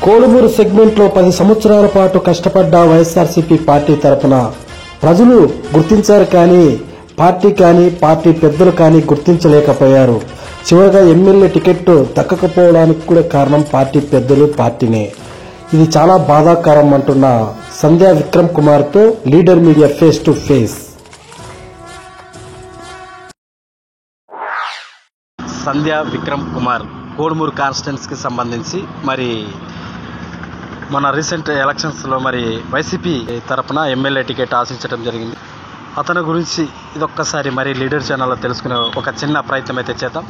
కోడుమూరు సెగ్మెంట్లో 10 సంవత్సరాల పాటు కష్టపడ్డ వైఎస్ఆర్సీపీ పార్టీ తరపున ప్రజలు గుర్తించారు, కానీ పార్టీ పెద్దలు కానీ గుర్తించలేకపోయారు. చివరిగా ఎమ్మెల్యే టికెట్ దక్కకపోవడానికి కూడా కారణం పార్టీ పెద్దలు, పార్టీనే. ఇది చాలా బాధాకరం అంటున్న సంధ్యా విక్రమ్ కుమార్తో leader media face to face. Sandhya Vikram Kumar Kodumuru కాన్స్టిట్యున్సీకి సంబంధించి మరి మన రీసెంట్ ఎలక్షన్స్లో మరి వైసీపీ తరపున ఎమ్మెల్యే టికెట్ ఆశించడం జరిగింది. అతని గురించి ఇదొక్కసారి మరి లీడర్ ఛానల్లో తెలుసుకునే ఒక చిన్న ప్రయత్నం అయితే చేద్దాం.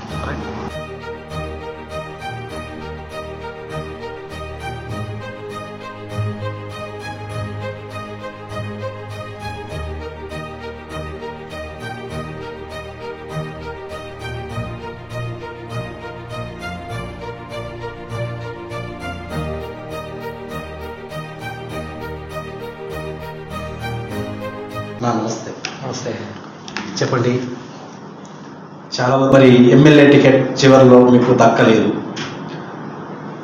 నమస్తే. చెప్పండి. చాలా మరి ఎమ్మెల్యే టికెట్ చివరిలో మీకు దక్కలేదు,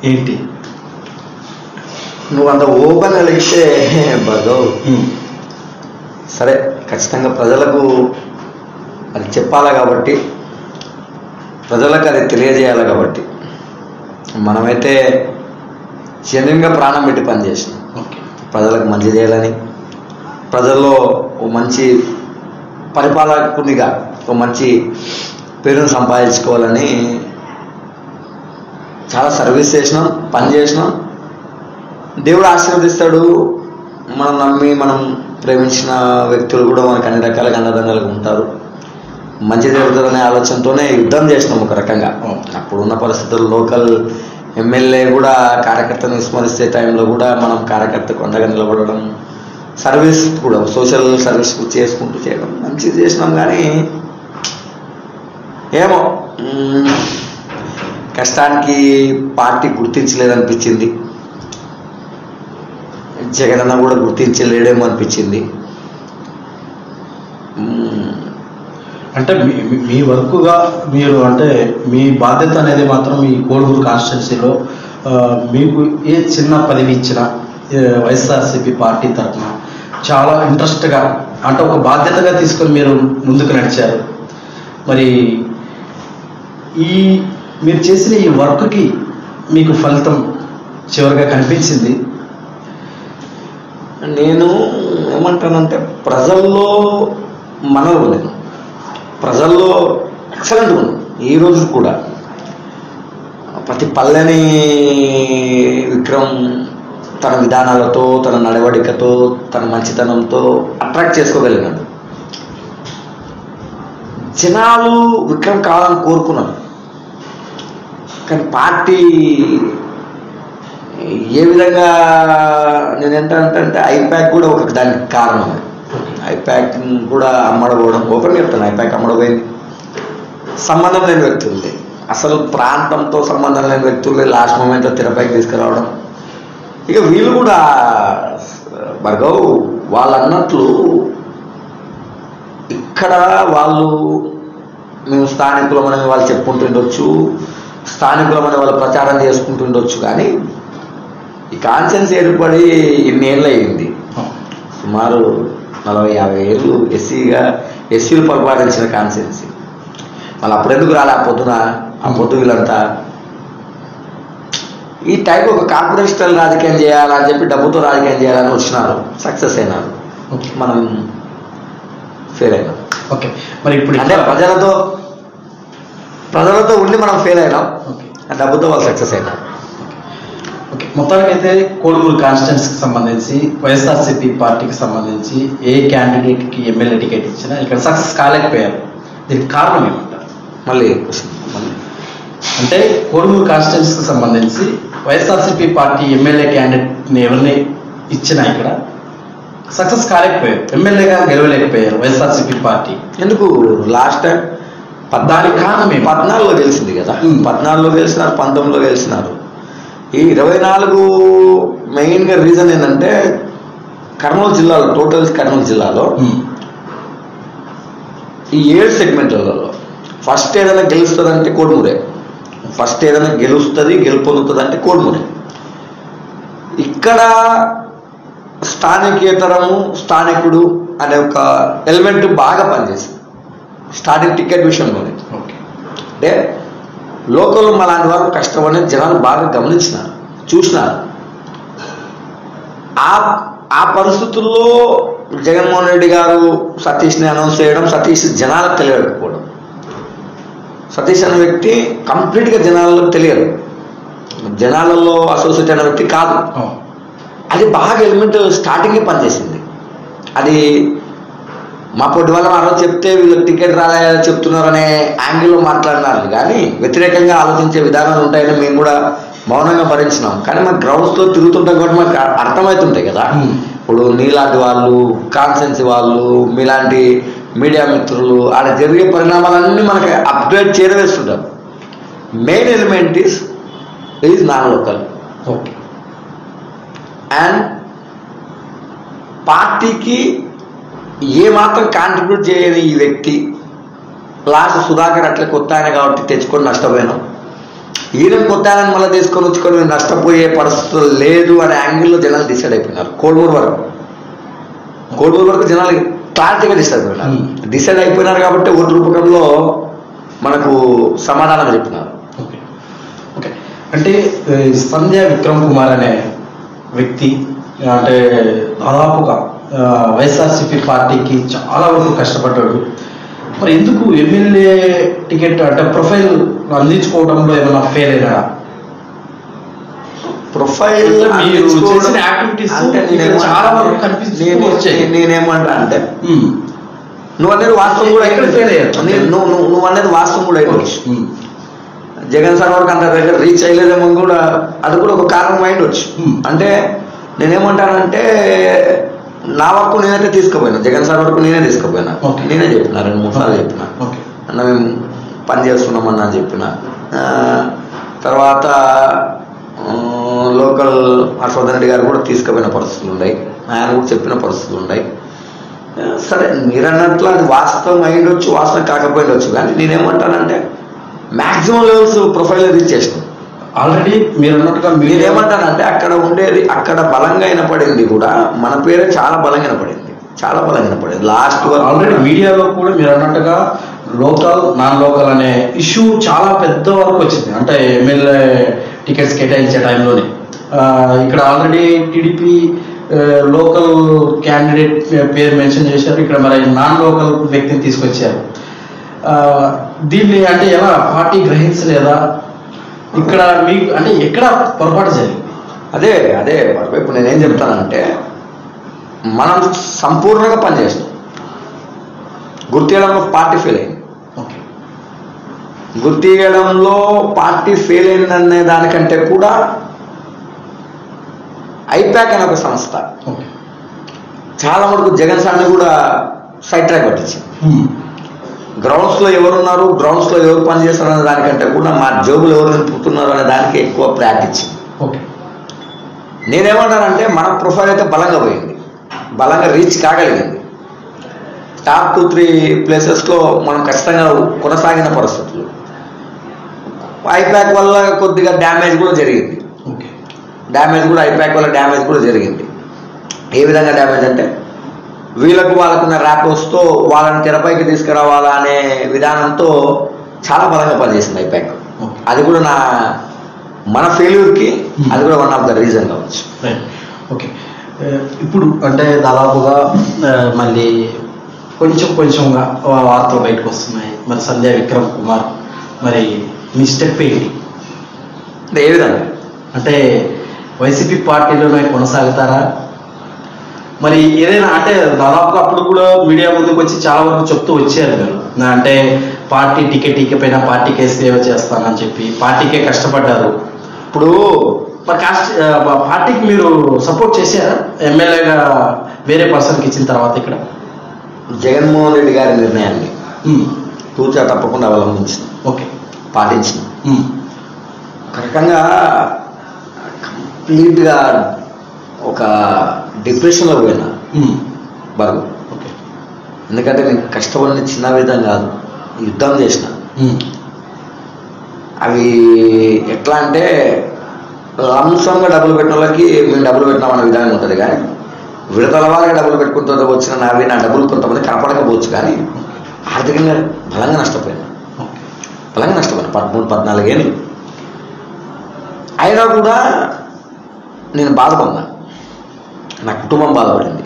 ఏంటి? నువ్వు అంత ఓపెన్ అడిగితే భగవ్ సరే, ఖచ్చితంగా ప్రజలకు అది చెప్పాలి కాబట్టి, ప్రజలకు అది తెలియజేయాలి కాబట్టి మనమైతే జెన్యున్గా ప్రాణం పెట్టి పనిచేసినాం. ప్రజలకు మంచి చేయాలని, ప్రజల్లో ఓ మంచి పరిపాలకునిగా ఒక మంచి పేరును సంపాదించుకోవాలని చాలా సర్వీస్ చేసినాం, పని చేసినాం. దేవుడు ఆశీర్వదిస్తాడు. మనం నమ్మి మనం ప్రేమించిన వ్యక్తులు కూడా మనకు అన్ని రకాలుగా అన్నదండలుగా ఉంటారు. మంచి జరుగుతుందనే ఆలోచనతోనే యుద్ధం చేసినాం ఒక రకంగా. అప్పుడున్న పరిస్థితుల్లో లోకల్ ఎమ్మెల్యే కూడా కార్యకర్తను విస్మరిస్తే టైంలో కూడా మనం కార్యకర్తకు అండగా నిలబడడం, సర్వీస్ కూడా సోషల్ సర్వీస్ చేసుకుంటూ చేయడం మంచిది చేసినాం. కానీ ఏమో కష్టానికి పార్టీ గుర్తించలేదనిపించింది. జగనన్న కూడా గుర్తించలేడేమో అనిపించింది. అంటే మీ వర్క్గా మీరు అంటే మీ బాధ్యత అనేది మాత్రం ఈ కోడుమూరు కాన్స్టిట్యున్సీలో మీకు ఏ చిన్న పదవి ఇచ్చినా వైఎస్ఆర్సీపీ పార్టీ తరఫున చాలా ఇంట్రెస్ట్గా అంటే ఒక బాధ్యతగా తీసుకొని మీరు ముందుకు నడిచారు. మరి మీరు చేసిన ఈ వర్క్కి మీకు ఫలితం చివరిగా కనిపించింది. నేను ఏమంటానంటే ప్రజల్లో మనలో లేదు, ప్రజల్లో ఎక్సలెంట్గా ఉంది. ఈ రోజు కూడా ప్రతి పల్లెని విక్రమ్ తన విధానాలతో, తన నడవడికతో, తన మంచితనంతో అట్రాక్ట్ చేసుకోగలిగినాడు. జనాలు విక్రమ్ కావాలని కోరుకున్నారు, కానీ పార్టీ ఏ విధంగా నేనేంటంటే ఐప్యాక్ కూడా ఒక దానికి కారణం. ఐప్యాక్ కూడా అమ్మడపోవడం, ఓపెన్ చెప్తాను, ఐప్యాక్ అమ్మడపోయింది. సంబంధం లేని వ్యక్తులే, అసలు ప్రాంతంతో సంబంధం లేని వ్యక్తులే లాస్ట్ మూమెంట్లో తెరపైకి తీసుకురావడం. ఇక వీళ్ళు కూడా భార్గవ్ వాళ్ళు అన్నట్లు ఇక్కడ వాళ్ళు మేము స్థానికులమని వాళ్ళు చెప్పుకుంటుండొచ్చు, స్థానికులమని వాళ్ళు ప్రచారం చేసుకుంటుండొచ్చు, కానీ ఈ కాన్సెన్స్ ఏర్పడి ఇన్నేళ్ళు అయింది. సుమారు 40-50 ఏళ్ళు ఎస్సీలు పరిపాలించిన కాన్సెన్సీ. మళ్ళీ అప్పుడెందుకు రాలే ఆ పొద్దు వీళ్ళంతా ఈ టైప్ ఒక కార్పొరేషన్ రాజకీయం చేయాలని చెప్పి డబ్బుతో రాజకీయం చేయాలని వచ్చినారు, సక్సెస్ అయినారు. మనం ఫెయిల్ అయినాం. ఓకే, మరి ఇప్పుడు అంటే ప్రజలతో ఉండి మనం ఫెయిల్ అయినాం, డబ్బుతో వాళ్ళు సక్సెస్ అయినారు. ఓకే, మొత్తానికైతే కోడుమూరు కాన్స్టిట్యున్సీకి సంబంధించి వైఎస్ఆర్సీపీ పార్టీకి సంబంధించి ఏ క్యాండిడేట్కి ఎమ్మెల్యే టికెట్ ఇచ్చినా ఇక్కడ సక్సెస్ కాలేకపోయారు. దీనికి కారణం ఏమంటారు? మళ్ళీ అంటే కోడుమూరు కాన్స్టిట్యున్సీకి సంబంధించి వైఎస్ఆర్సీపీ పార్టీ ఎమ్మెల్యే క్యాండిడేట్ని ఎవరిని ఇచ్చినా ఇక్కడ సక్సెస్ కాలేకపోయారు, ఎమ్మెల్యేగా గెలవలేకపోయారు వైఎస్ఆర్సీపీ పార్టీ. ఎందుకు లాస్ట్ టైం దానికి కారణం 14లో గెలిచింది కదా, 14లో గెలిచినారు, 19లో గెలిచినారు. ఈ 24 మెయిన్గా రీజన్ ఏంటంటే కర్నూలు జిల్లాలో, టోటల్ కర్నూలు జిల్లాలో ఈ 7 సెగ్మెంట్లలో ఫస్ట్ ఏదైనా గెలుస్తుందంటే కోడుమూరే. ఫస్ట్ ఏదైనా గెలుస్తుంది, గెలుపొందుతుంది అంటే కోడుమూరే. ఇక్కడ స్థానికేతరము స్థానికుడు అనే ఒక ఎలిమెంట్ బాగా పనిచేసింది స్టార్టింగ్ టికెట్ విషయంలోనే. అంటే లోకల్ అలాంటి వారు కష్టం అనేది జనాలు బాగా గమనించినారు, చూసినారు. ఆ పరిస్థితుల్లో జగన్మోహన్ రెడ్డి గారు సతీష్ని అనౌన్స్ చేయడం, సతీష్ జనాలకు తెలియకపోవడం. సతీష్ అనే వ్యక్తి కంప్లీట్గా జనాలకు తెలియదు, జనాలలో అసోసియేట్ అయిన వ్యక్తి కాదు. అది బాగా ఎలిమెంట్ స్టార్టింగే పనిచేసింది. అది మా పొట్టి వాళ్ళ ఆ రోజు చెప్తే వీళ్ళకి టికెట్ రాలేదని చెప్తున్నారనే యాంగిల్లో మాట్లాడినారు, కానీ వ్యతిరేకంగా ఆలోచించే విధానాలు ఉంటాయని మేము కూడా మౌనంగా భరించినాం. కానీ మాకు గ్రౌండ్స్లో తిరుగుతుంటాం కాబట్టి మాకు అర్థమవుతుంటాయి కదా. ఇప్పుడు నీలాంటి వాళ్ళు, కాన్సెన్సీ వాళ్ళు, మీలాంటి మీడియా మిత్రులు ఆడ జరిగే పరిణామాలన్నీ మనకి అప్డేట్ చేరవేస్తుంటారు. Main element is non local. Okay. And పార్టీకి ఏమాత్రం కాంట్రిబ్యూట్ చేయని ఈ వ్యక్తి లాస్ట్ సుధాకర్ అట్లా కొత్త ఆయన కాబట్టి తెచ్చుకొని నష్టపోయినాం, ఈయన కొత్త ఆయన మళ్ళీ తీసుకొని వచ్చుకొని నష్టపోయే పరిస్థితులు లేదు అనే యాంగిల్లో జనాలు డిసైడ్ అయిపోయినారు. కోడూరు వరకు జనాలు క్లారిటీగా డిసైడ్ అయిపోయినారు కాబట్టి ఓటు రూపకంలో మనకు సమాధానం చెప్పినారు. ఓకే. అంటే సంధ్య విక్రమ్ కుమార్ అనే వ్యక్తి అంటే దాదాపుగా వైఎస్ఆర్సీపీ పార్టీకి చాలా వరకు కష్టపడ్డాడు. మరి ఎందుకు ఎమ్మెల్యే టికెట్ అంటే ప్రొఫైల్ అందించుకోవడంలో ఏమైనా ఫెయిల్ అయినా? ప్రొఫైల్ చేసిన యాక్టివిటీస్ చాలా వరకు కనిపిస్తుంది. నేనేమంటా అంటే నువ్వు అనేది వాస్తవం కూడా నువ్వు అనేది వాస్తవం కూడా అయిపోవచ్చు. జగన్ సార్ వరకు అంత దగ్గర రీచ్ అయ్యలేదేమో కూడా, అది కూడా ఒక కారణం అయ్యవచ్చు. అంటే నేనేమంటానంటే నా వరకు నేనైతే తీసుకుపోయినా, జగన్ సార్ వరకు నేనే తీసుకుపోయినా, నేనే చెప్పిన 2-3 సార్లు చెప్పిన అన్న మేము పని చేస్తున్నామన్నా అని చెప్పిన. తర్వాత లోకల్ హర్షవర్ధన్ రెడ్డి గారు కూడా తీసుకుపోయిన పరిస్థితులు ఉన్నాయి, ఆయన కూడా చెప్పిన పరిస్థితులు ఉన్నాయి. సరే మీరు అన్నట్లు అది వాస్తవం అయ్యిండొచ్చు, వాస్తవం కాకపోయిండొచ్చు, కానీ నేనేమంటానంటే మ్యాక్సిమం లెవెల్స్ ప్రొఫైల్ రీచ్ చేసినాం ఆల్రెడీ. మీరు అన్నట్టుగా మీరేమంటారంటే అక్కడ ఉండేది, అక్కడ బలంగా వినపడింది కూడా మన పేరే చాలా బలంగా వినపడింది లాస్ట్ ఆల్రెడీ మీడియాలో కూడా మీరు అన్నట్టుగా లోకల్ నాన్ లోకల్ అనే ఇష్యూ చాలా పెద్ద వరకు వచ్చింది. అంటే ఎమ్మెల్యే టికెట్స్ కేటాయించే టైంలోనే ఇక్కడ ఆల్రెడీ టీడీపీ లోకల్ క్యాండిడేట్ పేరు మెన్షన్ చేశారు, ఇక్కడ మరి నాన్ లోకల్ వ్యక్తిని తీసుకొచ్చారు. దీన్ని అంటే ఎలా పార్టీ గ్రహించలేదా? ఇక్కడ మీకు అంటే ఎక్కడ పొరపాటు జరిగింది? అదే ఇప్పుడు నేనేం చెప్తానంటే మనం సంపూర్ణంగా పనిచేస్తాం. గుర్తియడంలో పార్టీ ఫెయిల్ అయింది. గుర్తియడంలో పార్టీ ఫెయిల్ అయిందనే దానికంటే కూడా ఐపాక్ అనే ఒక సంస్థ చాలా మటుకు జగన్ సార్ని కూడా సైడ్ ట్రాక్ పట్టించింది. గ్రౌండ్స్లో ఎవరున్నారు, గ్రౌండ్స్లో ఎవరు పనిచేస్తారు అనే దానికంటే కూడా మా జోబులు ఎవరు నింపుతున్నారు అనే దానికి ఎక్కువ ప్రయారిటీ ఇచ్చింది. నేనేమంటానంటే మన ప్రొఫైల్ అయితే బలంగా పోయింది, బలంగా రీచ్ కాగలిగింది. టాప్ 2-3 ప్లేసెస్లో మనం ఖచ్చితంగా కొనసాగిన పరిస్థితులు. ఐపాక్ వల్ల కొద్దిగా డ్యామేజ్ కూడా జరిగింది. ఐపాక్ వల్ల డ్యామేజ్ కూడా జరిగింది. ఏ విధంగా డ్యామేజ్ అంటే వాళ్ళకున్న ర్యాపోస్తో వాళ్ళని తెరపైకి తీసుకురావాలా అనే విధానంతో చాలా బలంగా పనిచేసింది ఐపాక్. అది కూడా మన ఫెయిల్యూర్కి అది కూడా వన్ ఆఫ్ ద రీజన్ కావచ్చు. ఓకే. ఇప్పుడు అంటే దాదాపుగా మళ్ళీ కొంచెంగా వార్తలు బయటకు వస్తున్నాయి. మరి సంధ్య విక్రమ్ కుమార్ మరి మీ స్టెప్ ఏంటి? అంటే ఏ విధంగా అంటే వైసీపీ పార్టీలోనే కొనసాగుతారా? మరి ఏదైనా అంటే దాదాపుగా అప్పుడు కూడా మీడియా ముందుకు వచ్చి చాలా వరకు చెప్తూ వచ్చారు మీరు, అంటే పార్టీ టికెట్ ఇకపోయినా పార్టీకే సేవ చేస్తానని చెప్పి పార్టీకే కష్టపడ్డారు. ఇప్పుడు మరి పార్టీకి మీరు సపోర్ట్ చేశారా ఎమ్మెల్యేగా వేరే పర్సన్కి ఇచ్చిన తర్వాత? ఇక్కడ జగన్మోహన్ రెడ్డి గారి నిర్ణయాన్ని తూచా తప్పకుండా అవలంబించిన, పాటించిన. ఒక రకంగా కంప్లీట్గా ఒక డిప్రెషన్లో పోయినా బాగా. ఎందుకంటే నేను కష్టపడిన చిన్న విధం కాదు, యుద్ధం చేసిన. అవి ఎట్లా అంటే లంసంగా డబ్బులు పెట్టిన వాళ్ళకి మేము డబ్బులు పెట్టినామన్న విధానం ఉంటుంది, కానీ విడతల వారికి డబ్బులు పెట్టుకుంటూ వచ్చిన నా డబ్బులు కొంతమంది కనపడకపోవచ్చు, కానీ ఆర్థికంగా బలంగా నష్టపోయాను. 13-14 ఏళ్ళు. అయినా కూడా నేను బాధపడ్డా, నా కుటుంబం బాధపడింది.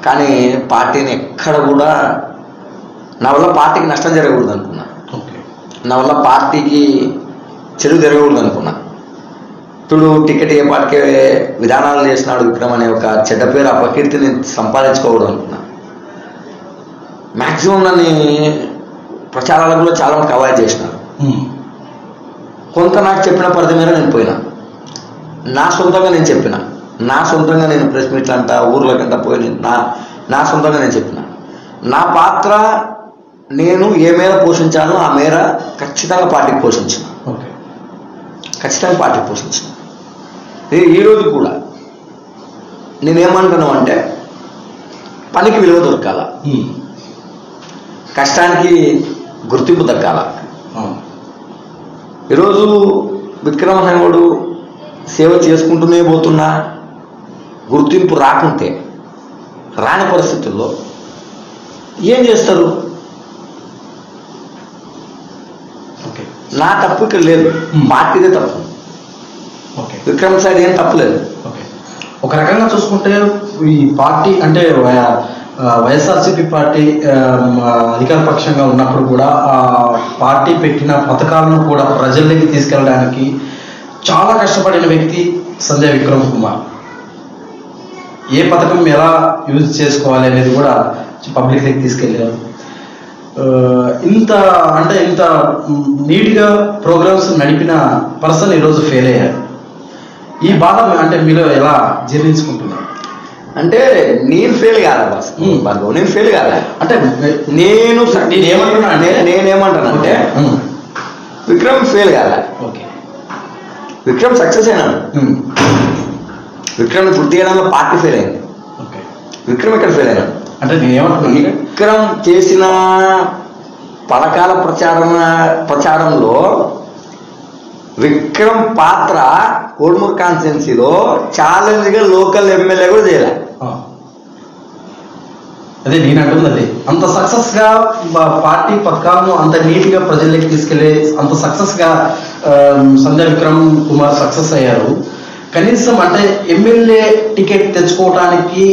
కానీ పార్టీని ఎక్కడ కూడా నా వల్ల పార్టీకి నష్టం జరగకూడదు అనుకున్నా, నా వల్ల పార్టీకి చెడు జరగకూడదు అనుకున్నా. ఇప్పుడు టికెట్ ఏ పార్టీకే విధానాలు చేసినాడు విక్రమ్ అనే ఒక చెడ్డ పేరు అపకీర్తిని సంపాదించుకోకూడదు అనుకున్నా. మ్యాక్సిమం నన్ను ప్రచారాలకు కూడా చాలా మంది అవాయిడ్ చేసినారు. కొంత నాకు చెప్పిన పరిధి మీద నేను పోయినా, నా సొంతంగా నేను చెప్పిన, నా సొంతంగా నేను ప్రెస్ మీట్లు అంట ఊర్లకంట పోయి నా సొంతంగా నేను చెప్పిన. నా పాత్ర నేను ఏ మేర పోషించానో ఆ మేర ఖచ్చితంగా పార్టీకి పోషించిన, ఖచ్చితంగా పార్టీకి పోషించిన. ఈరోజు కూడా నేనేమంటాను అంటే పనికి విలువ దొరకాల, కష్టానికి గుర్తింపు దక్కాల. ఈరోజు విక్రమ్ అనేవాడు సేవ చేసుకుంటూనే పోతున్నా గుర్తింపు రాకుంటే రాని పరిస్థితుల్లో ఏం చేస్తారు? నా తప్పు ఇక్కడ లేదు, పార్టీదే తప్పు. విక్రమ్ సైడ్ ఏం తప్పు లేదు. ఒక రకంగా చూసుకుంటే ఈ పార్టీ అంటే వైఎస్ఆర్సీపీ పార్టీ అధికార పక్షంగా ఉన్నప్పుడు కూడా ఆ పార్టీ పెట్టిన పథకాలను కూడా ప్రజల్లోకి తీసుకెళ్ళడానికి చాలా కష్టపడిన వ్యక్తి సంజయ్ విక్రమ్ కుమార్. ఏ పథకం ఎలా యూజ్ చేసుకోవాలి అనేది కూడా పబ్లిక్ దగ్గర తీసుకెళ్ళారు. ఇంత నీట్గా ప్రోగ్రామ్స్ నడిపిన పర్సన్ ఈరోజు ఫెయిల్ అయ్యారు. ఈ బాధ అంటే మీలో ఎలా జీర్ణించుకుంటున్నారు? అంటే నేను ఫెయిల్ కాదా బాస్, నేను ఫెయిల్ కాదా అంటే నేనేమంటానంటే విక్రమ్ ఫెయిల్ కాదా, విక్రమ్ సక్సెస్ అయినాడు. విక్రమ్ పూర్తి చేయడంలో పార్టీ ఫెయిల్ అయింది. విక్రమ్ ఇక్కడ ఫెయిల్ అయినాడు. అంటే నేనేమంటున్నాను, విక్రమ్ చేసిన పథకాల ప్రచారంలో విక్రమ్ పాత్ర కోడుమూరు కాన్స్టిట్యున్సీలో ఛాలెంజ్గా లోకల్ ఎమ్మెల్యే కూడా చేయలే. అదే నేను అంటుంది, అదే అంత సక్సెస్గా పార్టీ పథకాలను అంత నీట్గా ప్రజల్లోకి తీసుకెళ్లే అంత సక్సెస్గా సంజయ్ విక్రమ్ కుమార్ సక్సెస్ అయ్యారు. కనీసం అంటే ఎమ్మెల్యే టికెట్ తెచ్చుకోవడానికి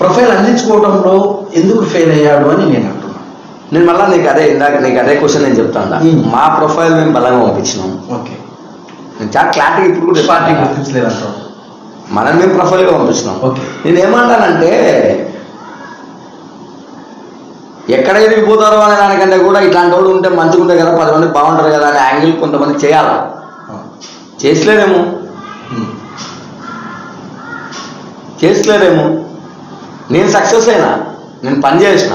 ప్రొఫైల్ అందించుకోవడంలో ఎందుకు ఫెయిల్ అయ్యాడు అని నేను అంటున్నాను. నేను మళ్ళీ నీకు అదే క్వశ్చన్ నేను చెప్తాను. మా ప్రొఫైల్ మేము బలంగా పంపించినాం. ఓకే, నేను చాలా క్లారిటీ ఇప్పుడు కూడా పార్టీ గుర్తించలేదు అంటాం, మనం మేము ప్రొఫైల్గా పంపించినాం. ఓకే, నేను ఏమంటానంటే ఎక్కడ ఎదిగిపోతారో అనే దానికంటే కూడా ఇట్లాంటి వాడు ఉంటే మంచిగా ఉంటాయి కదా, 10 మంది బాగుంటారు కదా అనే యాంగిల్ కొంతమంది చేయాలి. చేసలేదేమో నేను సక్సెస్ అయినా, నేను పని చేసిన,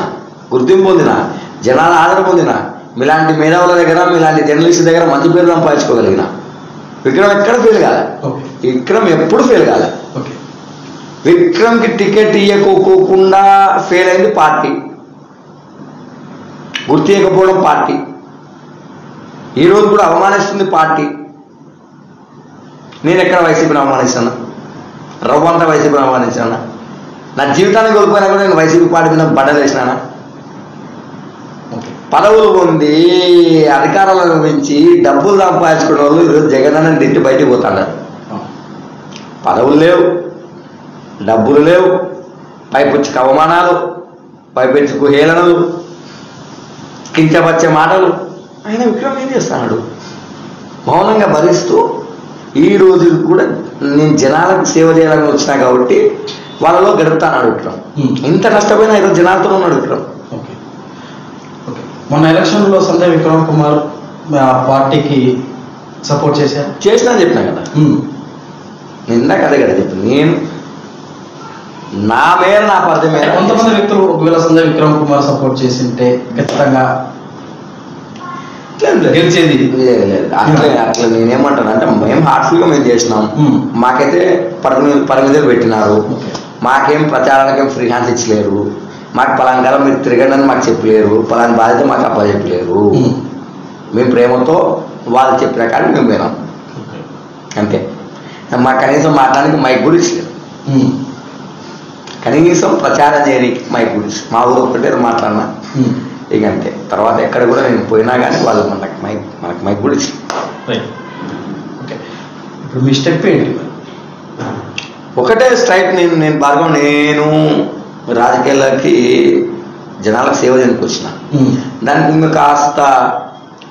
గుర్తింపు పొందిన, జనాల ఆదరణ పొందిన, మీలాంటి మేధావుల దగ్గర మీలాంటి జర్నలిస్ట్ దగ్గర మంచి పేరు సంపాదించుకోగలిగిన. విక్రమ్ ఎక్కడ ఫెయిల్ కాలే, విక్రమ్ ఎప్పుడు ఫెయిల్ కాలే. విక్రమ్కి టికెట్ ఇవ్వకోకుండా ఫెయిల్ అయింది పార్టీ, గుర్తు ఇవ్వకపోవడం పార్టీ, ఈరోజు కూడా అవమానిస్తుంది పార్టీ. నేను ఎక్కడ వైసీపీని అవమానిస్తాను? రవ్వంతా వైసీపీని అవమానించానా? నా జీవితాన్ని కోల్పోయినా కూడా నేను వైసీపీ పార్టీ మీద బట్టలు వేసినానా? పదవులు పొంది అధికారాలను పెంచి డబ్బులు సంపాదించుకునే వాళ్ళు ఈరోజు జగన్ అన్న తిట్టి బయటికి పోతాడు. పదవులు లేవు, డబ్బులు లేవు, పైపుచ్చుకు అవమానాలు, పైపెచ్చుకు హేళనలు, కించపరిచే మాటలు. ఆయన విక్రమ్ ఏం చేస్తున్నాడు? మౌనంగా భరిస్తూ ఈ రోజు కూడా నేను జనాలకు సేవ చేయాలని వచ్చినా కాబట్టి వాళ్ళలో గడుపుతాడు విక్రమ్. ఇంత కష్టపోయినా ఈరోజు జనాలతో ఉన్నాడు విక్రమ్. మొన్న ఎలక్షన్లో సంజయ్ విక్రమ్ కుమార్ పార్టీకి సపోర్ట్ చేసినా చెప్పినా కదా, నేను ఇందాక అదే కదా చెప్పాను. నేను నా మేర నా పరిధి మేర కొంతమంది వ్యక్తులు ఒకవేళ సంజయ్ విక్రమ్ కుమార్ సపోర్ట్ చేసింటే ఖచ్చితంగా గెలిచేది అట్లా నేనేమంటాను అంటే మేము హార్ట్ఫుల్గా మేము చేసినాం. మాకైతే పరిమితులు పెట్టినారు, మాకేం ప్రచారానికేం ఫ్రీ హ్యాండ్స్ ఇచ్చలేరు, మాకు పలానా కాలం మీరు తిరగండి అని మాకు చెప్పలేరు, పలానా బాధ్యత మాకు అప్పచెప్పలేరు. మేము ప్రేమతో వాళ్ళు చెప్పిన కానీ మేము వినాం. అంతే. మా కనీసం మాట్లాడడానికి మైక్ కూడా ఇచ్చలేదు, కనీసం ప్రచారం చేయడానికి మైక్ కూడా ఇచ్చు. మా ఊరు ఒక్కటే మాట్లాడినా ఇక అంతే. తర్వాత ఎక్కడ కూడా నేను పోయినా కానీ వాళ్ళు మనకు మైక్ కూడా ఇచ్చు. ఓకే, ఇప్పుడు మీ స్టెప్ ఏంటి? ఒకటే స్ట్రైట్. నేను భార్గవ్, నేను రాజకీయాలకి జనాలకు సేవ చేయడానికి వచ్చిన. దానికి ఇంకా కాస్త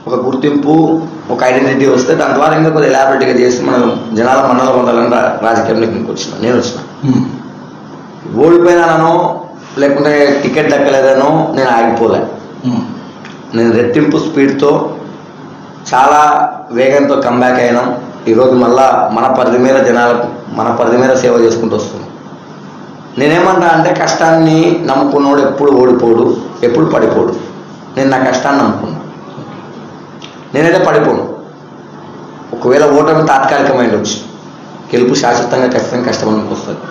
ఒక గుర్తింపు, ఒక ఐడెంటిటీ వస్తే దాని ద్వారా ఇంకా కొద్దిగా ఎలాబరేట్గా చేసి మనం జనాల మన్నలు పొందాలని రాజకీయంలోకి ఇంక నేను వచ్చిన. ఓడిపోయినానో లేకుంటే టికెట్ దక్కలేదనో నేను ఆగిపోలే. నేను రెట్టింపు స్పీడ్తో చాలా వేగంతో కంబ్యాక్ అయినాం. ఈరోజు మళ్ళా మన పరిధి మీద జనాలకు మన పరిధి మీద సేవ చేసుకుంటూ వస్తున్నాం. నేనేమంటా అంటే కష్టాన్ని నమ్ముకున్నోడు ఎప్పుడు ఓడిపోడు, ఎప్పుడు పడిపోడు. నేను నా కష్టాన్ని నమ్ముకున్నా, నేనైతే పడిపోను. ఒకవేళ ఓటమి తాత్కాలికమైన వచ్చి గెలుపు శాశ్వతంగా ఖచ్చితంగా కష్టపడికి వస్తుంది,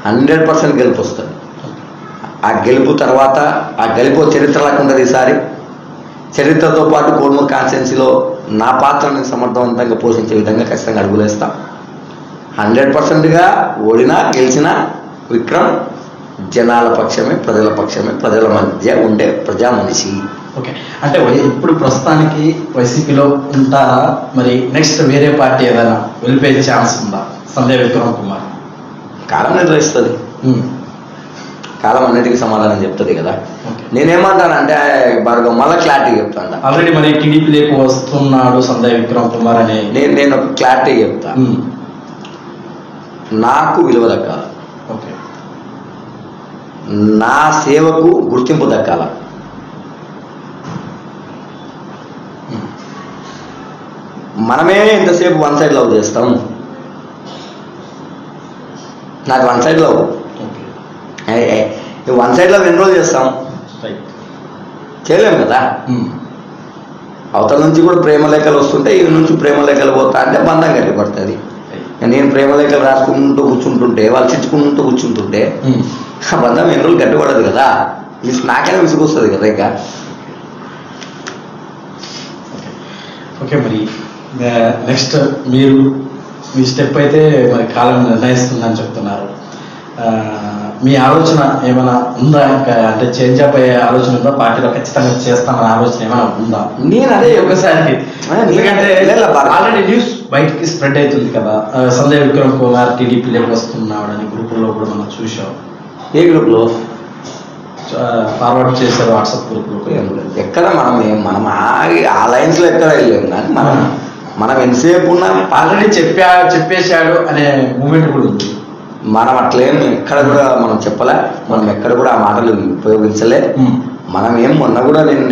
100% గెలుపు వస్తుంది. ఆ గెలుపు తర్వాత ఆ గెలుపు చరిత్ర లేకుండా ఈసారి చరిత్రతో పాటు కోడుమూరు కాన్స్టిట్యున్సీలో నా పాత్రను సమర్థవంతంగా పోషించే విధంగా ఖచ్చితంగా అడుగులేస్తా. 100%గా ఓడినా గెలిచినా విక్రమ్ జనాల పక్షమే, ప్రజల పక్షమే, ప్రజల మధ్య ఉండే ప్రజా మనిషి. ఓకే, అంటే ఇప్పుడు ప్రస్తుతానికి వైసీపీలో ఉంటారా? మరి నెక్స్ట్ వేరే పార్టీ ఏదైనా వెళ్ళిపోయే ఛాన్స్ ఉందా? సంజయ్ విక్రమ్ కుమార్ కాలం నిర్వహిస్తుంది, కాలం అన్నిటికీ సమాధానం చెప్తుంది కదా. నేనేమంటానంటే భార్గవ్ మళ్ళీ క్లారిటీ చెప్తాను. ఆల్రెడీ మరి టీడీపీలోకి వస్తున్నాడు సంజయ్ విక్రమ్ కుమార్ అనే నేను ఒక క్లారిటీ చెప్తా. నాకు విలువ దక్కాల, నా సేవకు గుర్తింపు దక్కాల. మనమే ఎంతసేపు వన్ సైడ్ లవ్ చేస్తాం. నాకు one side love, one side love ఎన్ని రోజులు చేస్తాం? చేయలేము కదా. అవతల నుంచి కూడా ప్రేమ లేఖలు వస్తుంటే ఈ నుంచి ప్రేమ లేఖలు పోతా అంటే బంధం గట్టిపడుతుంది. నేను ప్రేమ లేఖలు రాసుకుంటూ కూర్చుంటుంటే, వాళ్ళు చిచ్చుకుంటూ కూర్చుంటుంటే ఆ బంధం ఎన్ని రోజులు గట్టిపడదు కదా. నాకైనా విసుగొస్తుంది కదా. ఇంకా ఓకే, మరి నెక్స్ట్ మీరు మీ స్టెప్ అయితే మరి కాలం నిర్ణయిస్తుందని చెప్తున్నారు. మీ ఆలోచన ఏమైనా ఉందా? అంటే చేంజ్ అప్ అయ్యే ఆలోచన ఉందా? పార్టీలో ఖచ్చితంగా చేస్తామనే ఆలోచన ఏమైనా ఉందా? నేను అదే ఒకసారి, ఎందుకంటే ఆల్రెడీ న్యూస్ బయటికి స్ప్రెడ్ అవుతుంది కదా, సంజయ్ విక్రమ్ కుమార్ టీడీపీలోకి వస్తున్నాడని గ్రూపుల్లో కూడా మనం చూసాం. ఏ గ్రూప్లో ఫార్వర్డ్ చేశారు? వాట్సాప్ గ్రూప్లో. ఎక్కడ మనం ఆ లైన్స్లో ఎక్కడ వెళ్ళాము. కానీ మనం ఎంతసేపు ఉన్నా ఆల్రెడీ చెప్పేశాడు అనే మూమెంట్ కూడా ఉంది. మనం అట్లేం ఎక్కడ కూడా మనం చెప్పలే, మనం ఎక్కడ కూడా ఆ మాటలు ఉపయోగించలే. మనం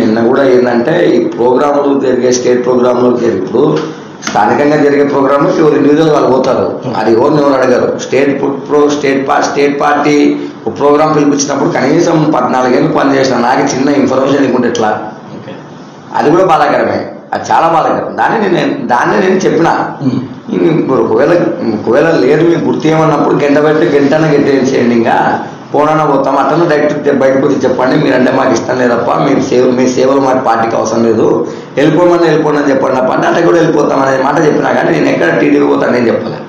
నిన్న కూడా ఏంటంటే ఈ ప్రోగ్రాములు జరిగే స్టేట్ ప్రోగ్రాంలు ఇప్పుడు స్థానికంగా జరిగే ప్రోగ్రాంలు ఎవరు ఇండివిజువల్ వాళ్ళు పోతారు, అది ఎవరు అడగారు. స్టేట్ పార్టీ ప్రోగ్రాం పిలిపించినప్పుడు కనీసం 14 ఏళ్ళు పనిచేసిన నాకు చిన్న ఇన్ఫర్మేషన్ ఇవ్వకుంటే ఎట్లా? అది కూడా బాధాకరమే, అది చాలా బాధాకరం. దాన్ని నేను చెప్పిన, ఒకవేళ లేదు మీకు గుర్తు ఏమన్నప్పుడు గంటన గెట్టేసేయండి, ఇంకా పోనన్నా పోతాం. అట్లా డైరెక్ట్ బయటకు వచ్చి చెప్పండి, మీరంటే మాకు ఇష్టం లేదప్ప, మీ సేవలు మాకు పార్టీకి అవసరం లేదు, వెళ్ళిపోమని చెప్పండి అప్ప అంటే అట్లా కూడా వెళ్ళిపోతాం అనే మాట చెప్పినా. కానీ నేను ఎక్కడ టీడీపీ పోతాను నేను చెప్పలే.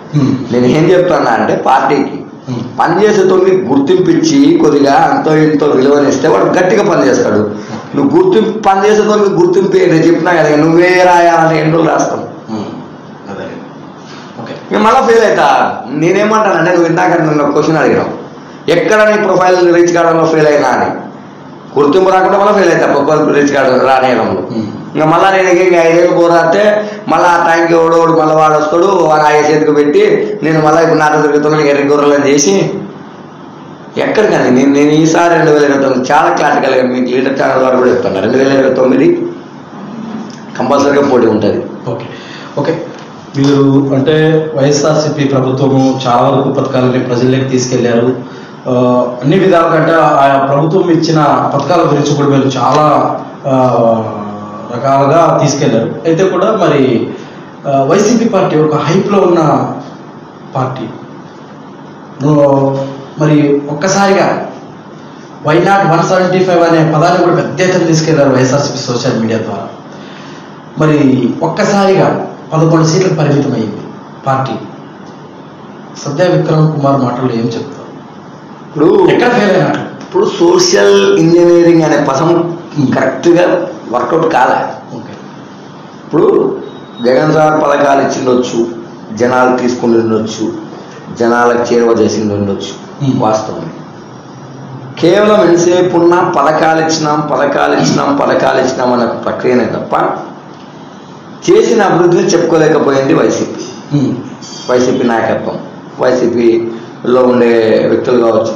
నేను ఏం చెప్తున్నా అంటే పార్టీకి పనిచేసేతోని గుర్తింపించి కొద్దిగా అంతో ఇంతో విలువనిస్తే వాడు గట్టిగా పనిచేస్తాడు. నువ్వు పనిచేసేతోని గుర్తింపు నేను చెప్పినా కదా, నువ్వే రాయాలని ఎన్ని రోజులు రాస్తాం. మేము మళ్ళీ ఫెయిల్ అవుతా. నేనేమంటానంటే నువ్వు ఇందాక నన్ను క్వశ్చన్ అడిగినావు, ఎక్కడ నీ ప్రొఫైల్ రీచ్ కావడంలో ఫెయిల్ అయినా అని. గుర్తింపు రాకుండా మళ్ళీ ఫెయిల్ అవుతా ప్రొఫైల్ రీచ్ కావడం రానేయడంలో. ఇంకా మళ్ళీ నేను ఇంకా 5 ఏళ్ళు పోరాస్తే మళ్ళీ ఆ టైంకి ఎవడో మళ్ళీ వాడు వస్తాడు, వాడు ఆ చేతికి పెట్టి నేను మళ్ళీ ఇప్పుడు నాతో తిరుగుతున్నా ఎర్రి గొర్రెలని చేసి ఎక్కడికని నేను ఈసారి 2029 చాలా క్లారిటికల్గా మీకు లీడర్ ఛానల్ వారు కూడా చెప్తున్నా. 2029 కంపల్సరీగా పోటీ ఉంటుంది. ఓకే, మీరు అంటే వైఎస్ఆర్సీపీ ప్రభుత్వము చాలా వరకు పథకాలని ప్రజల్లోకి తీసుకెళ్లారు. అన్ని విధాలుగా అంటే ఆ ప్రభుత్వం ఇచ్చిన పథకాల గురించి కూడా మీరు చాలా రకాలుగా తీసుకెళ్లారు. అయితే కూడా మరి వైసీపీ పార్టీ ఒక హైప్లో ఉన్న పార్టీ, మరి ఒక్కసారిగా వై నాట్ 175 అనే పదాన్ని కూడా పెద్ద ఎత్తున తీసుకెళ్లారు వైఎస్ఆర్సీపీ సోషల్ మీడియా ద్వారా. మరి ఒక్కసారిగా 11 సీట్లకు పరిమితమైంది పార్టీ. సద్య విక్రమ్ కుమార్ మాటలు ఏం చెప్తారు? ఇప్పుడు ఎక్కడ ఫెయిల్ అయినట్లు? ఇప్పుడు సోషల్ ఇంజనీరింగ్ అనే పదం కరెక్ట్గా వర్కౌట్ కాలే. ఓకే. ఇప్పుడు జగన్ సార్ పథకాలు ఇచ్చిండొచ్చు, జనాలు తీసుకుని ఉండొచ్చు, జనాలకు చేరువ చేసింది ఉండొచ్చు, వాస్తవం. కేవలం ఎంతసేపు ఉన్నా పథకాలు ఇచ్చినాం అనే ప్రక్రియనే తప్ప చేసిన అభివృద్ధిని చెప్పుకోలేకపోయింది వైసీపీ నాయకత్వం, వైసీపీలో ఉండే వ్యక్తులు కావచ్చు.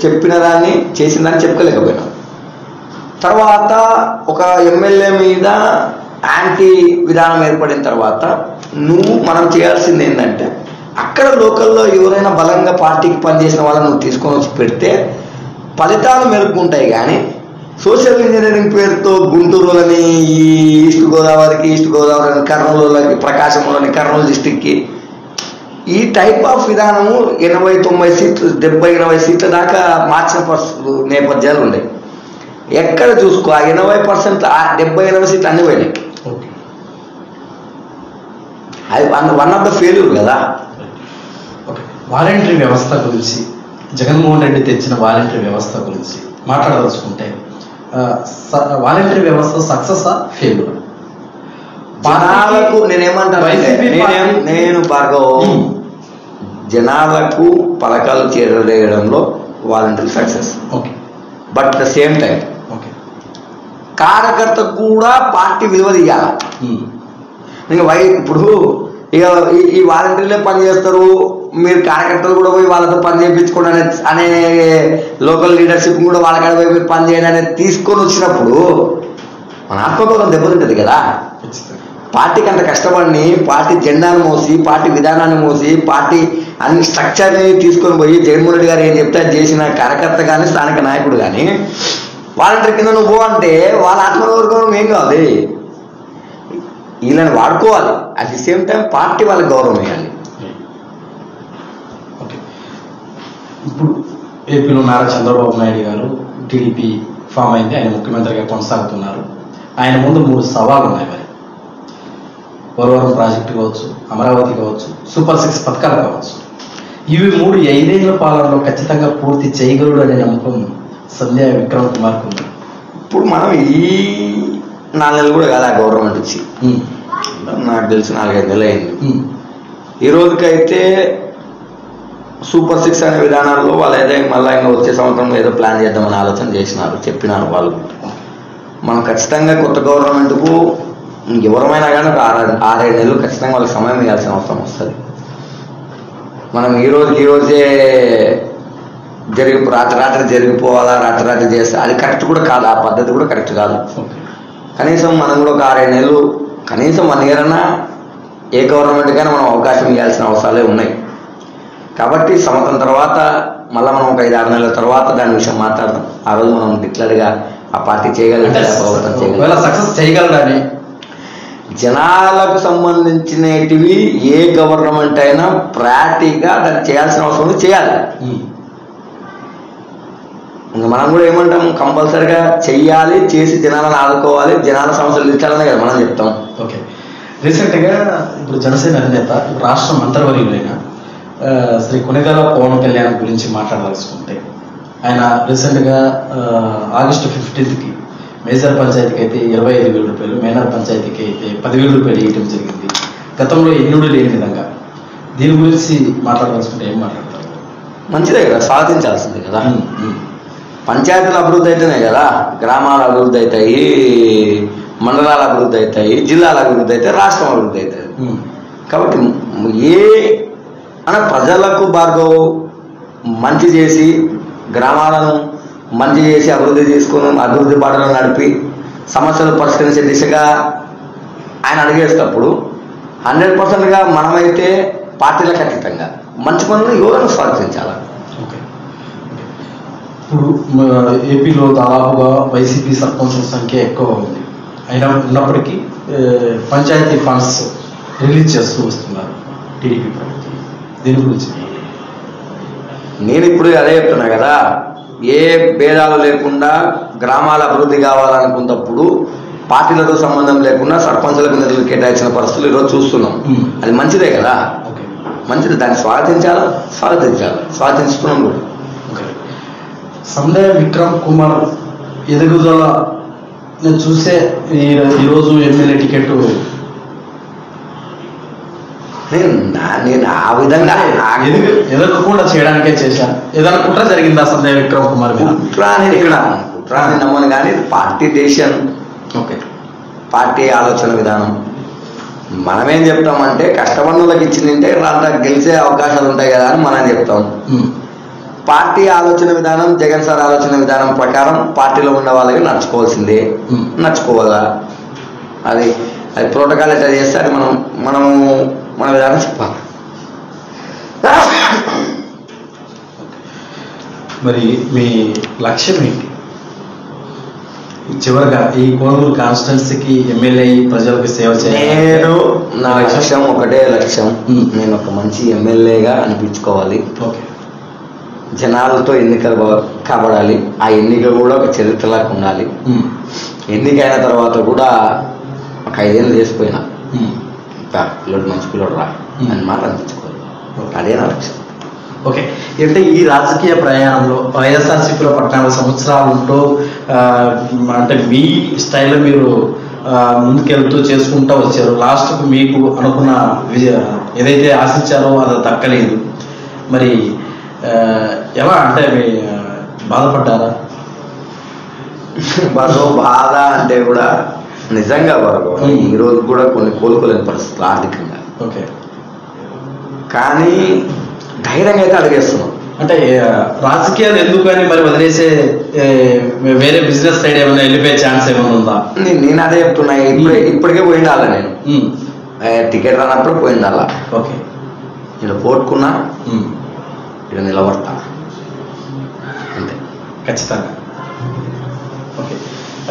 చెప్పిన దాన్ని చేసిన దాన్ని చెప్పుకోలేకపోయినాం. తర్వాత ఒక ఎమ్మెల్యే మీద యాంటీ విధానం ఏర్పడిన తర్వాత మనం చేయాల్సింది ఏంటంటే అక్కడ లోకల్లో ఎవరైనా బలంగా పార్టీకి పనిచేసిన వాళ్ళని నువ్వు తీసుకొని వచ్చి పెడితే ఫలితాలు మెరుపుకుంటాయి. కానీ సోషల్ ఇంజనీరింగ్ పేరుతో గుంటూరులోని ఈస్ట్ గోదావరి అని, కర్నూలులోకి ప్రకాశంలోని కర్నూలు డిస్టిక్కి ఈ టైప్ ఆఫ్ విధానము 80-90 సీట్లు 70-80 సీట్ల దాకా మార్చిన నేపథ్యాలు ఉన్నాయి. ఎక్కడ చూసుకో ఆ 80%, 70-80 సీట్లు అన్ని పోయినాయి. అది వన్ ఆఫ్ ద ఫెయిల్యూర్ కదా. వాలంటరీ వ్యవస్థ గురించి, జగన్మోహన్ రెడ్డి తెచ్చిన వాలంటరీ వ్యవస్థ గురించి మాట్లాడదలుచుకుంటే వాలంటరీ వ్యవస్థ సక్సెస్ ఫెయిల్యూర్? జనాలకు నేను భార్గవ్, జనాలకు పథకాలు చేరవేయడంలో voluntary success. Okay. But the same time కార్యకర్తకు కూడా పార్టీ విలువ తీయాలి. ఇప్పుడు ఇక ఈ వాలంటీర్లే పనిచేస్తారు, మీరు కార్యకర్తలు కూడా పోయి వాళ్ళతో పని చేయించుకోండి అనే లోకల్ లీడర్షిప్ కూడా వాళ్ళకాడ పోయి మీరు పని చేయండి అనేది తీసుకొని వచ్చినప్పుడు మన ఆత్మగౌరవం దెబ్బతింటది కదా. పార్టీకి అంత కష్టపడి పార్టీ జెండాను మోసి, పార్టీ విధానాన్ని మోసి, పార్టీ అన్ని స్ట్రక్చర్ని తీసుకొని పోయి జగన్మోహన్ రెడ్డి గారు ఏం చెప్తే చేసిన కార్యకర్త కానీ స్థానిక నాయకుడు కానీ వాలంటీర్ కింద నువ్వు పో అంటే వాళ్ళ ఆత్మగౌరవం ఏం కావాలి, వీళ్ళని వాడుకోవాలి. At the same time party వాళ్ళకి గౌరవం ఇవ్వాలి. ఓకే. ఇప్పుడు ఏపీలో నారా చంద్రబాబు నాయుడు గారు టీడీపీ ఫామ్ అయింది, ఆయన ముఖ్యమంత్రిగా కొనసాగుతున్నారు. ఆయన ముందు 3 సవాళ్ళు ఉన్నాయి. మరి పోలవరం ప్రాజెక్టు కావచ్చు, అమరావతి కావచ్చు, సూపర్ 6 పథకాలు కావచ్చు. ఇవి 3 5 పాలనలో ఖచ్చితంగా పూర్తి చేయగలడు అనే నమ్మకం సంధ్యా విక్రమ్ కుమార్కు ఉంది. ఇప్పుడు మనం ఈ 4 నెలలు కూడా కాదు ఆ గవర్నమెంట్ వచ్చి, నాకు తెలిసి 4-5 నెలలు అయింది. ఈ రోజుకైతే సూపర్ 6 అనే విధానాల్లో వాళ్ళు ఏదో మళ్ళీ ఇంకా వచ్చే సంవత్సరం ఏదో ప్లాన్ చేద్దామని ఆలోచన చేసినారు, చెప్పినారు వాళ్ళు. మనం ఖచ్చితంగా కొత్త గవర్నమెంట్కు ఎవరమైనా కానీ ఒక 6-7 నెలలు ఖచ్చితంగా వాళ్ళకి సమయం ఇవ్వాల్సిన అవసరం వస్తుంది. మనం ఈ రోజే రాత్రి జరిగిపోవాలా, రాత్రి చేస్తే అది కరెక్ట్ కూడా కాదు, ఆ పద్ధతి కూడా కరెక్ట్ కాదు. కనీసం మనం కూడా ఒక 6-7 నెలలు, కనీసం 1 ఇయర్ అన్నా ఏ గవర్నమెంట్కైనా మనం అవకాశం ఇవ్వాల్సిన అవసరాలే ఉన్నాయి. కాబట్టి సంవత్సరం తర్వాత మళ్ళీ మనం ఒక 5-6 నెలల తర్వాత దాని విషయం మాట్లాడదాం. ఆ రోజు మనం డిక్లేర్గా ఆ పార్టీ చేయగలగాలి. జనాలకు సంబంధించినవి ఏ గవర్నమెంట్ అయినా ప్రాక్టిక్గా దాన్ని చేయాల్సిన అవసరం చేయాలి. ఇంకా మనం కూడా ఏమంటాం, కంపల్సరిగా చెయ్యాలి, చేసి జనాలను ఆదుకోవాలి, జనాల సమస్యలు తీర్చాలనే కదా మనం చెప్తాం. ఓకే. రీసెంట్గా ఇప్పుడు జనసేన అధినేత, రాష్ట్ర మంత్రివర్యులైన శ్రీ కొనిదెల పవన్ కళ్యాణ్ గురించి మాట్లాడాల్సుకుంటే, ఆయన రీసెంట్గా ఆగస్టు 15కి మేజర్ పంచాయతీకి అయితే 25,000 రూపాయలు, మేనర్ పంచాయతీకి అయితే 10,000 రూపాయలు ఇవ్వడం జరిగింది. గతంలో ఎన్నడూ లేని విధంగా. దీని గురించి మాట్లాడాల్సుకుంటే ఏం మాట్లాడతారు? మంచిదే కదా, సాధించాల్సిందే కదా. పంచాయతీల అభివృద్ధి అయితేనే కదా గ్రామాల అభివృద్ధి అవుతాయి, మండలాల అభివృద్ధి అవుతాయి, జిల్లాల అభివృద్ధి అవుతాయి, రాష్ట్రం అభివృద్ధి అవుతుంది. కాబట్టి ప్రజలకు భార్గవ్ మంచి చేసి, గ్రామాలను మంచి చేసి అభివృద్ధి చేసుకుని అభివృద్ధి బాటలో నడిపి సమస్యలు పరిష్కరించే దిశగా ఆయన అడిగేటప్పుడు 100%గా మనమైతే పార్టీలకు అతీతంగా మంచి పనులు ఎవరైనా స్వాగతించాలి. ఇప్పుడు ఏపీలో దాదాపుగా వైసీపీ సర్పంచుల సంఖ్య ఎక్కువ ఉంది. అయినా ఉన్నప్పటికీ పంచాయతీ ఫండ్స్ రిలీజ్ చేస్తూ వస్తున్నారు టీడీపీ ప్రభుత్వం. దీని గురించి నేను ఇప్పుడు అదే చెప్తున్నా కదా, ఏ భేదాలు లేకుండా గ్రామాల అభివృద్ధి కావాలనుకున్నప్పుడు పార్టీలతో సంబంధం లేకుండా సర్పంచులకు నిధులు కేటాయించిన పరిస్థితులు ఈరోజు చూస్తున్నాం. అది మంచిదే కదా, మంచిది. దాన్ని స్వాగతించుతున్నాం కూడా. సండే విక్రమ్ కుమార్ ఎదుగుదల నేను చూసే ఈరోజు ఎమ్మెల్యే టికెట్ నేను ఆ విధంగా ఎదగకుండా చేయడానికే చేశాను. ఏదైనా కుట్ర జరిగిందా సండే విక్రమ్ కుమార్ మీద? కుట్ర అని నమ్మను కానీ పార్టీ డెసిషన్, పార్టీ ఆలోచన విధానం. మనమేం చెప్తామంటే కష్టపడినోళ్ళకి ఇచ్చిందంటే వాళ్ళకి గెలిచే అవకాశాలు ఉంటాయి కదా అని మనం చెప్తాం. పార్టీ ఆలోచన విధానం, జగన్ సార్ ఆలోచన విధానం ప్రకారం పార్టీలో ఉన్న వాళ్ళకి నడుచుకోవాల్సిందే, నడుచుకోవాలా. అది ప్రోటోకాల్ ఎట్లా చేస్తే అది మన విధానం చెప్పాలి. మరి మీ లక్ష్యం ఏంటి చివరిగా ఈ కోనూరు కాన్స్టిట్యున్సీకి ఎమ్మెల్యే ప్రజలకు సేవ చేయాలి? నా లక్ష్యం ఒకటే లక్ష్యం, నేను ఒక మంచి ఎమ్మెల్యేగా అనిపించుకోవాలి. జనాలతో ఎన్నికలు కాబడాలి. ఆ ఎన్నిక కూడా ఒక చరిత్రలాగా ఉండాలి. ఎన్నికైన తర్వాత కూడా ఒక 5 ఏళ్ళు చేసిపోయినా పిల్లడు మంచి పిల్లడు రా అని మాట అనిపించుకోవాలి. అదే నా లక్ష్యం. ఓకే, అంటే ఈ రాజకీయ ప్రయాణంలో వైఎస్ఆర్సీపీలో 14 సంవత్సరాలు ఉంటూ అంటే మీ స్టైల్లో మీరు ముందుకెళ్తూ చేసుకుంటూ వచ్చారు. లాస్ట్కు మీకు అనుకున్న ఏదైతే ఆశించారో అది దక్కలేదు. మరి ఎలా అంటే బాధపడ్డారా? బాధ అంటే కూడా నిజంగా ఈరోజు కూడా కొన్ని కోలుకోలేని పరిస్థితులు ఆర్థికంగా. ఓకే, కానీ ధైర్యంగా అయితే అడిగేస్తున్నాం. అంటే రాజకీయాలు ఎందుకు అని మరి వదిలేసే వేరే బిజినెస్ సైడ్ ఏమైనా వెళ్ళిపోయే ఛాన్స్ ఏమైనా ఉందా? నేను అదే చెప్తున్నా. ఇప్పటికే పోయిండాల, నేను టికెట్ రానప్పుడు పోయిండాల. ఓకే, ఇలా పోట్టుకున్నా, ఇలా నిలబడతా అంతే, ఖచ్చితంగా. ఓకే,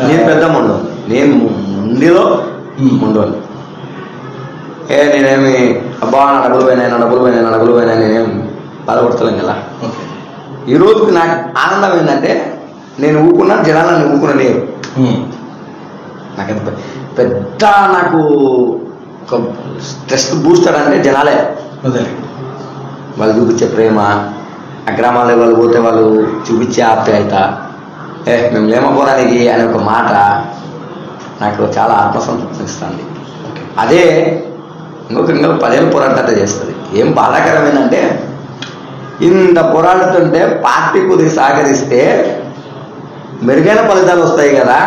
నేను పెద్ద ముందు, నేను ముందులో ముందు. నేనేమి అబ్బా నా డబ్బులు పోయినా నేనేం బాధపడతలేం కదా. ఈ రోజుకి నాకు ఆనందం ఏంటంటే నేను ఊకున్నా, జనాలను ఊకున్నా. నేను నాకు పెద్ద నాకు ఒక స్ట్రెస్ బూస్టర్ అంటే జనాలే. వాళ్ళు చూపించే ప్రేమ, ఆ గ్రామాల్లో వాళ్ళు పోతే వాళ్ళు చూపించే ఆప్యాయత, మేము లేమపోవడానికి అనే ఒక మాట నాకు చాలా ఆత్మసంతృప్తిస్తుంది. అదే ఇంకొక 10 ఏళ్ళు పోరాటం చేస్తుంది. ఏం బాధాకరమేందంటే ఇంత పోరాడుతుంటే పార్టీ కొద్దిగా సహకరిస్తే మెరుగైన ఫలితాలు వస్తాయి కదా,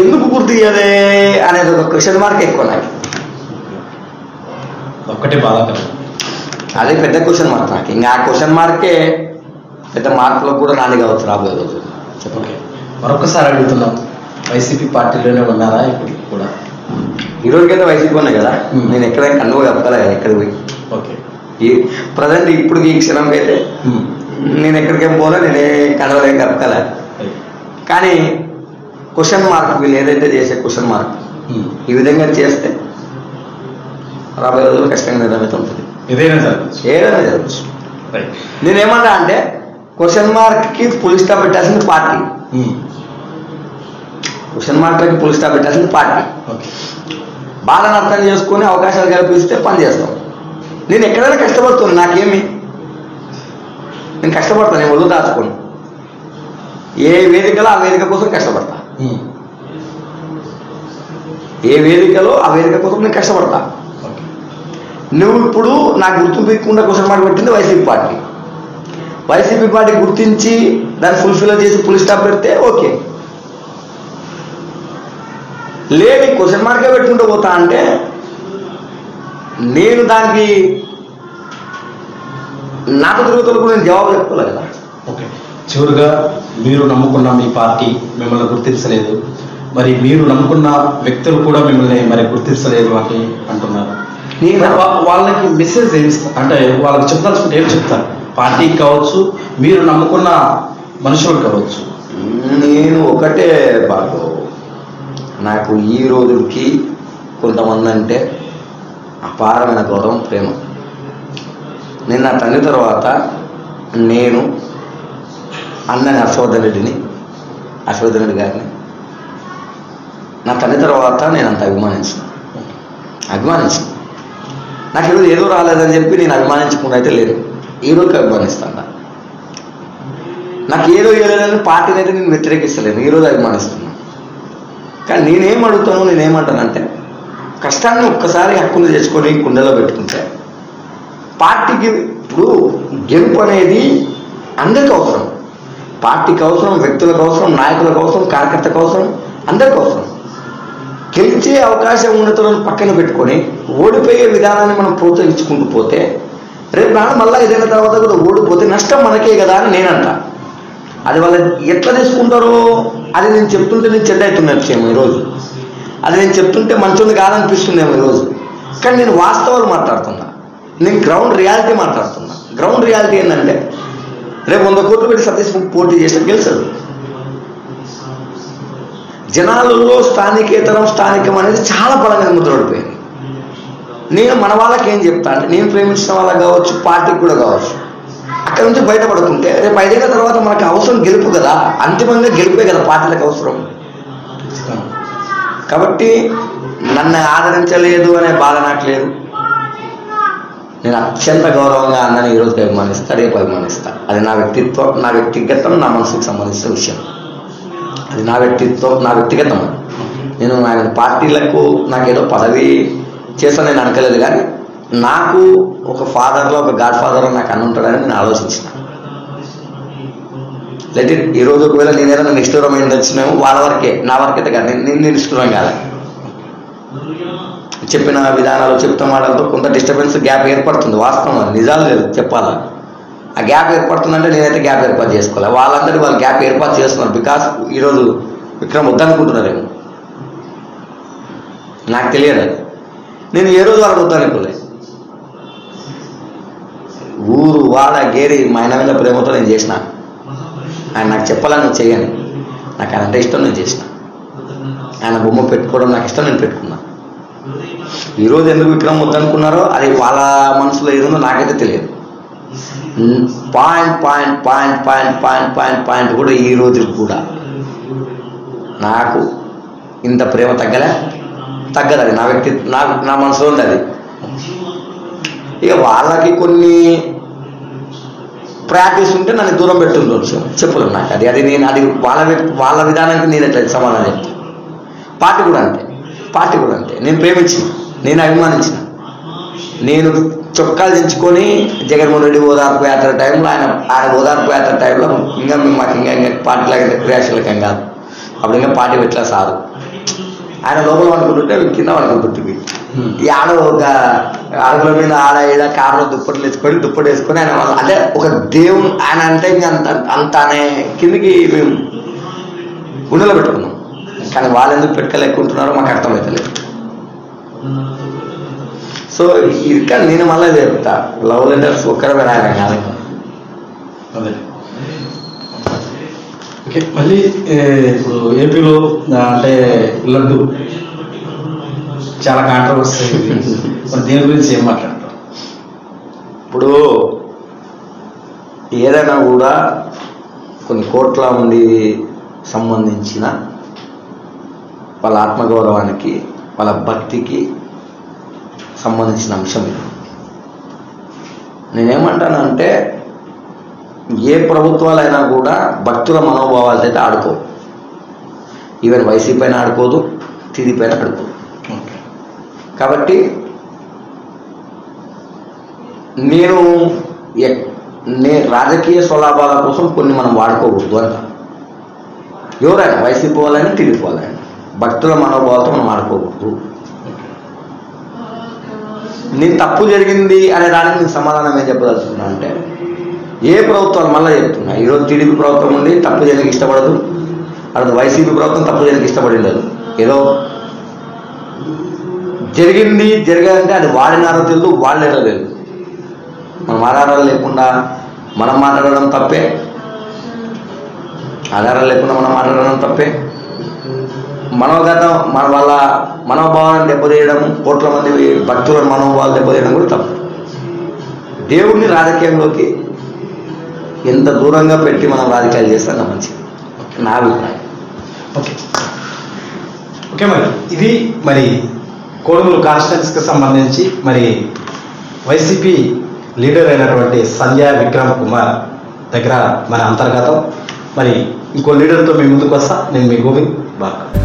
ఎందుకు గుర్తు ఇయ్యదే అనేది ఒక క్వశ్చన్ మార్క్ ఎక్కువ నాకు. ఒక్కటే బాధాకరం, అదే పెద్ద క్వశ్చన్ మార్క్ నాకు. ఇంకా ఆ క్వశ్చన్ మార్కే పెద్ద మార్కులకు కూడా నాని కావచ్చు రాబోయే రోజు. చెప్పండి. మరొకసారి అడుగుతున్నాం, వైసీపీ పార్టీలోనే ఉన్నారా ఇప్పటికి కూడా? ఈ రోజుకైతే వైసీపీ ఉన్నాయి కదా, నేను ఎక్కడైనా కన్నుగా చెప్తారా కదా ఎక్కడికి పోయి. ఓకే, ఈ ప్రజెంట్ ఇప్పుడు ఈ క్షణంకి అయితే నేను ఎక్కడికేం పోలే, నేనే కనవలేం కలపాల. కానీ క్వశ్చన్ మార్క్, వీళ్ళు ఏదైతే చేసే క్వశ్చన్ మార్క్ ఈ విధంగా చేస్తే రాబోయే రోజులు ఖచ్చితంగా నిర్ణయం ఉంటుంది. ఏదైనా జరగచ్చు. నేనేమన్నా అంటే క్వశ్చన్ మార్క్కి ఫుల్ స్టాప్ పెట్టాల్సింది పార్టీ. క్వశ్చన్ మార్క్లకి ఫుల్ స్టాప్ పెట్టాల్సింది పార్టీ. బాధను అర్థం చేసుకుని అవకాశాలు కల్పిస్తే పని చేస్తాం. నేను ఎక్కడైనా కష్టపడుతున్నాను, నాకేమి, నేను కష్టపడతాను, నేను ఒళ్ళు దాచుకోను. ఏ వేదికలో ఆ వేదిక కోసం కష్టపడతా, ఏ వేదికలో ఆ వేదిక కోసం నేను కష్టపడతా. నువ్వు ఇప్పుడు నాకు గుర్తింపు ఇవ్వకుండా క్వశ్చన్ మార్క్ పెట్టింది వైసీపీ పార్టీ. వైసీపీ పార్టీ గుర్తించి దాన్ని ఫుల్ఫిల్ చేసి ఫుల్ స్టాప్ పెడితే ఓకే. లేని క్వశ్చన్ మార్కే పెట్టుకుంటూ పోతా అంటే నేను దానికి నాతో తిరుగుతులకు నేను జవాబు చెప్పుకోలే కదా. ఓకే, చివరిగా మీరు నమ్ముకున్న మీ పార్టీ మిమ్మల్ని గుర్తించలేదు, మరి మీరు నమ్ముకున్న వ్యక్తులు కూడా మిమ్మల్ని మరి గుర్తించలేదు అని అంటున్నారు. వాళ్ళకి మెసేజ్ ఏమి అంటే వాళ్ళకి చెప్పదలుచుకుంటే ఏం చెప్తారు? పార్టీకి కావచ్చు, మీరు నమ్ముకున్న మనుషులకు కావచ్చు. నేను ఒకటే బాగు, నాకు ఈ రోజుకి కొంతమంది అంటే అపారమైన గౌరవం, ప్రేమ. నేను నా తండ్రి తర్వాత నేను అన్నని హర్షవర్ధన్ రెడ్డి గారిని నా తల్లి తర్వాత నేను అంత అభిమానించను. నాకు ఈరోజు ఏదో రాలేదని చెప్పి నేను అభిమానించకుండా అయితే లేదు. ఈరోజుకి అభిమానిస్తాను. నాకు ఏదో లేదని పార్టీని అయితే నేను వ్యతిరేకిస్తలేను, ఈరోజు అభిమానిస్తున్నాను. కానీ నేనేమంటానంటే కష్టాన్ని ఒక్కసారి హక్కులు తెచ్చుకొని కుండలో పెట్టుకుంటే పార్టీకి ఇప్పుడు గెలుపు అనేది అందరికీ అవసరం. పార్టీకి అవసరం, వ్యక్తులకు అవసరం, నాయకులకు అవసరం, కార్యకర్తకు అవసరం, అందరికీ అవసరం. గెలిచే అవకాశం ఉన్నతులను పక్కన పెట్టుకొని ఓడిపోయే విధానాన్ని మనం ప్రోత్సహించుకుంటూ పోతే రేపు నాడు మళ్ళీ ఏదైనా తర్వాత కూడా ఓడిపోతే నష్టం మనకే కదా అని నేనంటా. అది వాళ్ళు ఎట్లా తీసుకుంటారో అది నేను చెప్తుంటే నేను చెడ్డ అవుతున్నచ్చేమో ఈరోజు, అది నేను చెప్తుంటే మంచిది కాదనిపిస్తుందేమో ఈరోజు. కానీ నేను వాస్తవాలు మాట్లాడుతున్నా, నేను గ్రౌండ్ రియాలిటీ మాట్లాడుతున్నా. గ్రౌండ్ రియాలిటీ ఏంటంటే రేపు 100 కోట్లు పెట్టి సతీష్ పోటీ చేస్తే గెలిచాడు. జనాలలో స్థానికం అనేది చాలా బలంగా ముద్రపడిపోయింది. నేను మన వాళ్ళకి ఏం చెప్తా అంటే నేను ప్రేమించిన వాళ్ళకి కావచ్చు, పార్టీకి కూడా కావచ్చు, అక్కడ నుంచి బయటపడుతుంటే రేపు 5 ఏళ్ల తర్వాత మనకు అవసరం గెలుపు కదా, అంతిమంగా గెలిపే కదా పార్టీలకు అవసరం. కాబట్టి నన్ను ఆదరించలేదు అనే బాధ నాకు లేదు. నేను అత్యంత గౌరవంగా అన్నని ఈరోజు అభిమానిస్తా, రేపు అభిమానిస్తా. అది నా వ్యక్తిగతం, నా మనసుకు సంబంధించిన విషయం. అది నా వ్యక్తిగతం. నేను ఆయన పార్టీలకు నాకేదో పదవి చేస్తా నేను అనుకోలేదు. కానీ నాకు ఒక ఫాదర్లో, ఒక గాడ్ ఫాదర్లో నాకు అన్న ఉంటాడని నేను ఆలోచించిన. Let it. ఈరోజు ఒకవేళ నేనేదైనా నిష్ఠూరం అయింది వచ్చినాము వాళ్ళ వరకే, నా వరకైతే కాదు. నేను నిష్ఠూరం కాదు. చెప్పిన విధానాలు, చెప్తున్న మాటలతో కొంత డిస్టర్బెన్స్, గ్యాప్ ఏర్పడుతుంది. వాస్తవం, అది నిజాలు లేదు చెప్పాలా. ఆ గ్యాప్ ఏర్పడుతుందంటే నేనైతే గ్యాప్ ఏర్పాటు చేసుకోవాలి. వాళ్ళందరూ వాళ్ళు గ్యాప్ ఏర్పాటు చేస్తున్నారు. బికాస్ ఈరోజు విక్రమ్ వద్దనుకుంటున్నారేమో, నాకు తెలియదు. నేను ఏ రోజు వాళ్ళకి వద్దనుకోలేదు. ఊరు వాడ గేరి మా ఆయన మీద ప్రేమతో నేను చేసిన. ఆయన నాకు చెప్పాలని నేను చేయను. నాకు ఆయన అంటే ఇష్టం, నేను చేసిన. ఆయన బొమ్మ పెట్టుకోవడం నాకు ఇష్టం, నేను పెట్టుకున్నా. ఈరోజు ఎందుకు విక్రమ్ వద్దనుకున్నారో అది వాళ్ళ మనసులో ఏదో నాకైతే తెలియదు. పాయింట్ కూడా ఈ రోజు కూడా నాకు ఇంత ప్రేమ తగ్గదు. అది నా మనసులో ఉంది. అది ఇక వాళ్ళకి కొన్ని ప్రాక్టీస్ ఉంటే నన్ను దూరం పెట్టుండొచ్చు, చెప్పలేను నాకు. అది వాళ్ళ విధానానికి నేను ఎట్లా సమాధానం చెప్తాను. పార్టీ కూడా అంతే. నేను ప్రేమించిన, నేను అభిమానించిన, నేను చొక్కాలు తెంచుకొని జగన్మోహన్ రెడ్డి ఓదార్పు యాత్ర టైంలో ఆయన ఓదార్పు యాత్ర టైంలో ఇంకా మాకు ఇంకా పార్టీలాగా క్రియాశీలకం కాదు. అప్పుడు ఇంకా పార్టీ పెట్టలే సారు. ఆయన లోపల అనుకుంటుంటే కింద అనుకుంటుంది. ఈ ఒక అడుగుల మీద ఈడ కారులో దుప్పటి వేసుకొని ఆయన అంటే ఒక దేవుడు ఆయన అంటే ఇంకా అంత అనే కిందికి మేము గుండెలో పెట్టుకున్నాం. కానీ వాళ్ళు ఎందుకు పెట్టుకోలేకుంటున్నారో మాకు అర్థమవుతలేదు. సో ఇంకా నేను మళ్ళీ చెప్తా, లవ్ లెటర్స్ ఒక్కరమే రాయడం కాదు. అదే ఓకే. మళ్ళీ ఇప్పుడు ఏపీలో అంటే లడ్డు చాలా కాంట్రవర్సీ. మరి దీని గురించి ఏం మాట్లాడతారు? ఇప్పుడు ఏదైనా కూడా కొన్ని కోట్ల మంది సంబంధించిన వాళ్ళ ఆత్మగౌరవానికి, వాళ్ళ భక్తికి సంబంధించిన అంశం ఇది. నేనేమంటానంటే ఏ ప్రభుత్వాలైనా కూడా భక్తుల మనోభావాలతో అయితే ఆడుకో. ఈవెన్ వైసీపీ అయినా ఆడుకోదు, టీడీపీ అయినా ఆడుకోదు. కాబట్టి నేను రాజకీయ స్వలాభాల కోసం కొన్ని మనం వాడుకోకూడదు అంట. ఎవరైనా వైసీపీ వాళ్ళైనా టీడీపీ వాళ్ళైనా భక్తుల మనోభావాలతో మనం ఆడుకోకూడదు. నేను తప్పు జరిగింది అనే దానికి నేను సమాధానం ఏం చెప్పదలుచుకున్నా అంటే, ఏ ప్రభుత్వాలు మళ్ళీ చెప్తున్నా, ఈరోజు టీడీపీ ప్రభుత్వం ఉండి తప్పు చేయడానికి ఇష్టపడదు, అది వైసీపీ ప్రభుత్వం తప్పు చేయడానికి ఇష్టపడి ఉండదు. ఏదో జరగాలంటే అది వాడినారో తెలియదు, వాళ్ళేదో తెలియదు. మనం ఆధారాలు లేకుండా మనం మాట్లాడడం తప్పే, మనోగతం వాళ్ళ మనోభావాలను దెబ్బతీయడం, కోట్ల మంది భక్తుల మనోభావాలు దెబ్బతీయడం కూడా తప్పు. దేవుడిని రాజకీయంలోకి ఎంత దూరంగా పెట్టి మనం రాజకీయాలు చేస్తాం మంచిది, నా అభిప్రాయం. ఓకే. ఓకే, మరి ఇది మరి కోడుమూరు కాన్స్టిట్యున్సీకి సంబంధించి మరి వైసీపీ లీడర్ అయినటువంటి సంజయ్ విక్రమ్ కుమార్ దగ్గర మన అంతర్గతం. మరి ఇంకో లీడర్తో మీ ముందుకు వస్తా. నేను మీ గోవింద్ బాగా.